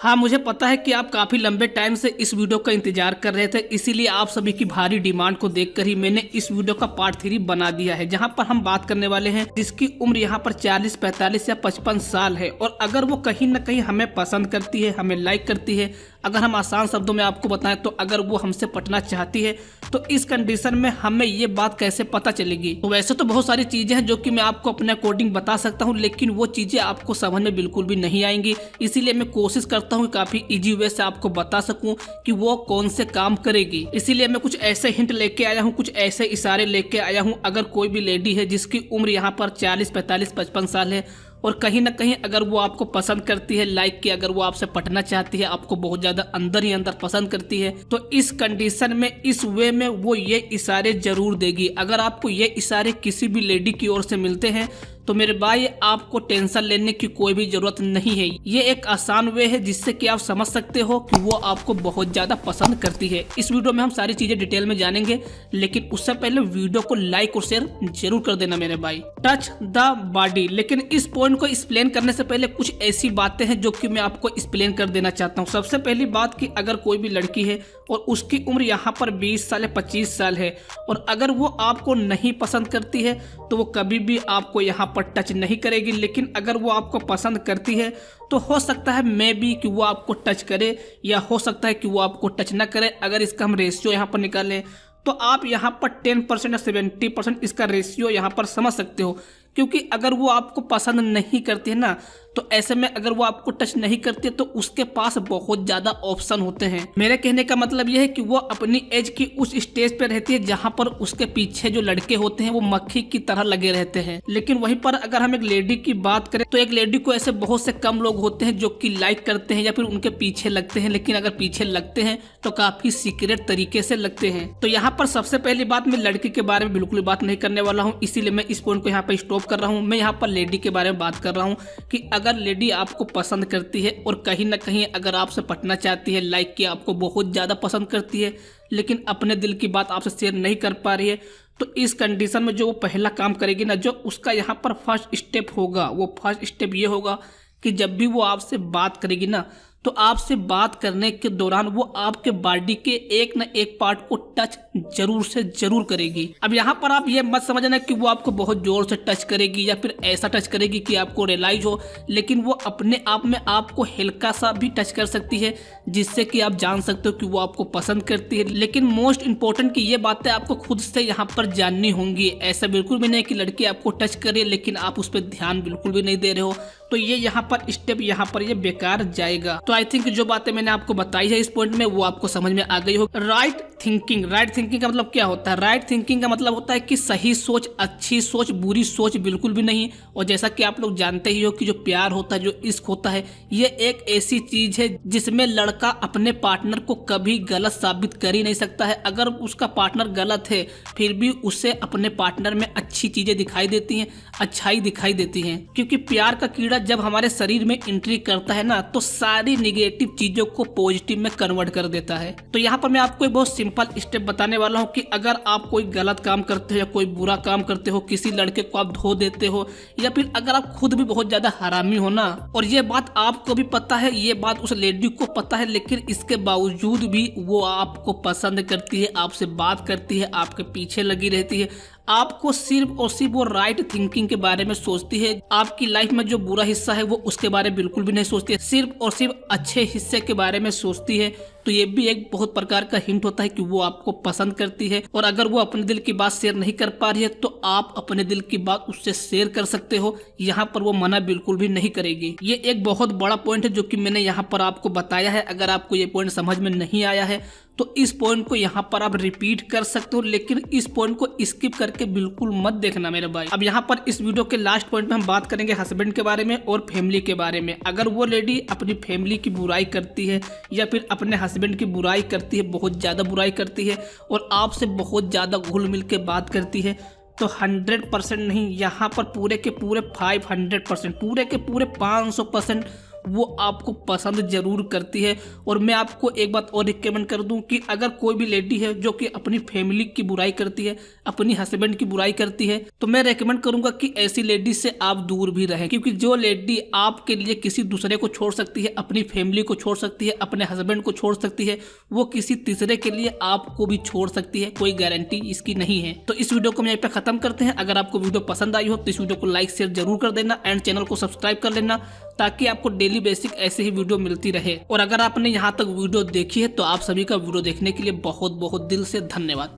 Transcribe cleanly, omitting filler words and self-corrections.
हाँ, मुझे पता है कि आप काफ़ी लंबे टाइम से इस वीडियो का इंतजार कर रहे थे, इसीलिए आप सभी की भारी डिमांड को देखकर ही मैंने इस वीडियो का पार्ट 3 बना दिया है, जहां पर हम बात करने वाले हैं जिसकी उम्र यहां पर 40, 45 या 55 साल है और अगर वो कहीं ना कहीं हमें पसंद करती है, हमें लाइक करती है। अगर हम आसान शब्दों में आपको बताएं तो अगर वो हमसे पटना चाहती है तो इस कंडीशन में हमें ये बात कैसे पता चलेगी। तो वैसे तो बहुत सारी चीजें हैं जो कि मैं आपको अपने अकॉर्डिंग बता सकता हूँ, लेकिन वो चीजें आपको समझ में बिल्कुल भी नहीं आएंगी। इसीलिए मैं कोशिश करता हूँ काफी इजी वे से आपको बता सकूं कि वो कौन से काम करेगी। इसीलिए मैं कुछ ऐसे हिंट लेके आया हूँ, कुछ ऐसे इशारे लेके आया हूँ। अगर कोई भी लेडी है जिसकी उम्र यहाँ पर 40, 45, 55 साल है और कहीं ना कहीं अगर वो आपको पसंद करती है, लाइक की अगर वो आपसे पटना चाहती है, आपको बहुत ज्यादा अंदर ही अंदर पसंद करती है, तो इस कंडीशन में, इस वे में वो ये इशारे जरूर देगी। अगर आपको ये इशारे किसी भी लेडी की ओर से मिलते हैं तो मेरे भाई आपको टेंशन लेने की कोई भी जरूरत नहीं है। ये एक आसान वे है जिससे कि आप समझ सकते हो कि वो आपको बहुत ज्यादा पसंद करती है। इस वीडियो में हम सारी चीजें डिटेल में जानेंगे, लेकिन उससे पहले वीडियो को लाइक और शेयर जरूर कर देना मेरे भाई। टच द बॉडी, लेकिन इस पॉइंट को एक्सप्लेन करने से पहले कुछ ऐसी बातें हैं जो कि मैं आपको एक्सप्लेन कर देना चाहता हूँ। सबसे पहली बात कि अगर कोई भी लड़की है और उसकी उम्र यहाँ पर 20 साल या 25 साल है और अगर वो आपको नहीं पसंद करती है तो वो कभी भी आपको यहाँ पर टच नहीं करेगी। लेकिन अगर वो आपको पसंद करती है तो हो सकता है मे बी कि वो आपको टच करे या हो सकता है कि वो आपको टच ना करे। अगर इसका हम रेशियो यहाँ पर निकालें तो आप यहाँ पर 10% या 70% इसका रेशियो यहाँ पर समझ सकते हो, क्योंकि अगर वो आपको पसंद नहीं करती है ना तो ऐसे में अगर वो आपको टच नहीं करती है तो उसके पास बहुत ज्यादा ऑप्शन होते हैं। मेरे कहने का मतलब यह है कि वो अपनी एज की उस स्टेज पे रहती है जहां पर उसके पीछे जो लड़के होते हैं वो मक्खी की तरह लगे रहते हैं। लेकिन वहीं पर अगर हम एक लेडी की बात करें तो एक लेडी को ऐसे बहुत से कम लोग होते हैं जो कि लाइक करते हैं या फिर उनके पीछे लगते हैं, लेकिन अगर पीछे लगते हैं तो काफी सीक्रेट तरीके से लगते हैं। तो यहाँ पर सबसे पहली बात, मैं लड़की के बारे में बिल्कुल बात नहीं करने वाला हूँ, इसीलिए मैं इस पॉइंट को यहाँ पर स्टॉप कर रहा हूँ। मैं यहाँ पर लेडी के बारे में बात कर रहा हूँ कि अगर लेडी आपको पसंद करती है और कहीं ना कहीं अगर आपसे पटना चाहती है, लाइक की आपको बहुत ज्यादा पसंद करती है, लेकिन अपने दिल की बात आपसे शेयर नहीं कर पा रही है, तो इस कंडीशन में जो वो पहला काम करेगी ना, जो उसका यहाँ पर फर्स्ट स्टेप होगा, वो फर्स्ट स्टेप ये होगा कि जब भी वो आपसे बात करेगी ना तो आपसे बात करने के दौरान वो आपके बॉडी के एक न एक पार्ट को टच जरूर से जरूर करेगी। अब यहाँ पर आप ये मत समझना कि वो आपको बहुत जोर से टच करेगी या फिर ऐसा टच करेगी कि आपको रियलाइज हो, लेकिन वो अपने आप में आपको हल्का सा भी टच कर सकती है जिससे कि आप जान सकते हो कि वो आपको पसंद करती है। लेकिन मोस्ट इंपॉर्टेंट कि ये बातें आपको खुद से यहाँ पर जाननी होंगी। ऐसा बिल्कुल भी नहीं कि लड़की आपको टच करे लेकिन आप उस पर ध्यान बिल्कुल भी नहीं दे रहे हो, तो ये यहाँ पर स्टेप यहाँ पर ये बेकार जाएगा। तो आई थिंक जो बातें मैंने आपको बताई है इस पॉइंट में वो आपको समझ में आ गई हो। राइट थिंकिंग, राइट थिंकिंग का मतलब क्या होता है? राइट थिंकिंग का मतलब होता है कि सही सोच, अच्छी सोच, बुरी सोच बिल्कुल भी नहीं। और जैसा कि आप लोग जानते ही हो कि जो प्यार होता है, जो इश्क होता है, ये एक ऐसी चीज है जिसमें लड़का अपने पार्टनर को कभी गलत साबित कर ही नहीं सकता है। अगर उसका पार्टनर गलत है फिर भी उसे अपने पार्टनर में अच्छी चीजें दिखाई देती हैं, अच्छाई दिखाई देती हैं, क्योंकि प्यार का कीड़ा जब हमारे शरीर में एंट्री करता है ना तो सारी निगेटिव चीजों को पॉजिटिव में कन्वर्ट कर देता है। तो यहाँ पर मैं आपको एक बहुत सिंपल स्टेप बताने वाला हूँ कि अगर आप कोई गलत काम करते हो या कोई बुरा काम करते हो, किसी लड़के को आप धो देते हो या फिर अगर आप खुद भी बहुत ज्यादा हरामी हो ना, और ये बात आपको भी पता है, ये बात उस लेडी को पता है, लेकिन इसके बावजूद भी वो आपको पसंद करती है, आपसे बात करती है, आपके पीछे लगी रहती है, आपको सिर्फ और सिर्फ वो राइट थिंकिंग के बारे में सोचती है, आपकी लाइफ में जो बुरा हिस्सा है वो उसके बारे में बिल्कुल भी नहीं सोचती है, सिर्फ और सिर्फ अच्छे हिस्से के बारे में सोचती है। तो ये भी एक बहुत प्रकार का हिंट होता है कि वो आपको पसंद करती है। और अगर वो अपने दिल की बात शेयर नहीं कर पा रही है तो आप अपने दिल की बात उससे शेयर कर सकते हो, यहाँ पर वो मना बिल्कुल भी नहीं करेगी। ये एक बहुत बड़ा पॉइंट है जो कि मैंने यहाँ पर आपको बताया है। अगर आपको ये पॉइंट समझ में नहीं आया है तो इस पॉइंट को यहाँ पर आप रिपीट कर सकते हो, लेकिन इस पॉइंट को स्किप करके बिल्कुल मत देखना मेरे भाई। अब यहाँ पर इस वीडियो के लास्ट पॉइंट में हम बात करेंगे हस्बैंड के बारे में और फैमिली के बारे में। अगर वो लेडी अपनी फैमिली की बुराई करती है या फिर अपने हस्बैंड की बुराई करती है, बहुत ज्यादा बुराई करती है और आपसे बहुत ज्यादा घुल मिल के बात करती है, तो 100% नहीं, यहाँ पर पूरे के पूरे 500%, पूरे के पूरे 500% वो आपको पसंद जरूर करती है। और मैं आपको एक बात और रिकमेंड कर दूं कि अगर कोई भी लेडी है जो कि अपनी फैमिली की बुराई करती है, अपनी हस्बैंड की बुराई करती है, तो मैं रेकमेंड करूंगा कि ऐसी लेडी से आप दूर भी रहें। क्योंकि जो लेडी आपके लिए किसी दूसरे को छोड़ सकती है, अपनी फैमिली को छोड़ सकती है, अपने हस्बैंड को छोड़ सकती है, वो किसी तीसरे के लिए आपको भी छोड़ सकती है, कोई गारंटी इसकी नहीं है। तो इस वीडियो को हम यहीं पे खत्म करते हैं। अगर आपको वीडियो पसंद आई हो तो इस वीडियो को लाइक शेयर जरूर कर देना एंड चैनल को सब्सक्राइब कर लेना, ताकि आपको डेली बेसिक ऐसे ही वीडियो मिलती रहे। और अगर आपने यहाँ तक वीडियो देखी है तो आप सभी का वीडियो देखने के लिए बहुत बहुत दिल से धन्यवाद।